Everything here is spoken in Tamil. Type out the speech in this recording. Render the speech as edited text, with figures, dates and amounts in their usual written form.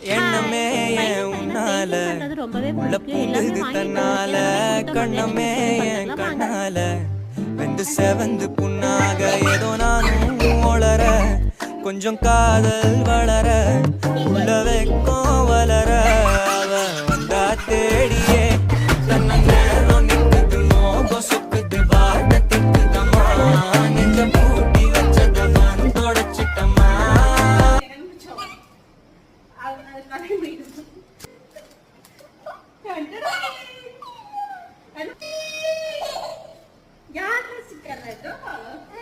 எண்ணமே ஏன் உன்னால உள்ள பூந்தது தன்னால கண்ணமே ஏன் கண்ணால வெந்து செவந்து புண்ணாக ஏதோ நானும் ஒளர கொஞ்சம் காதல் வளர உள்ள வெக்கம் வளர அவ வந்தா தேடியே தன்ன நேரம் நிக்குது மோகம் சொக்குது வார்த்தை திக்குதம்மா நெஞ்சம் பூட்டி வச்சத நான் தொடச்சிட்டம்மா. यार कर रहे तो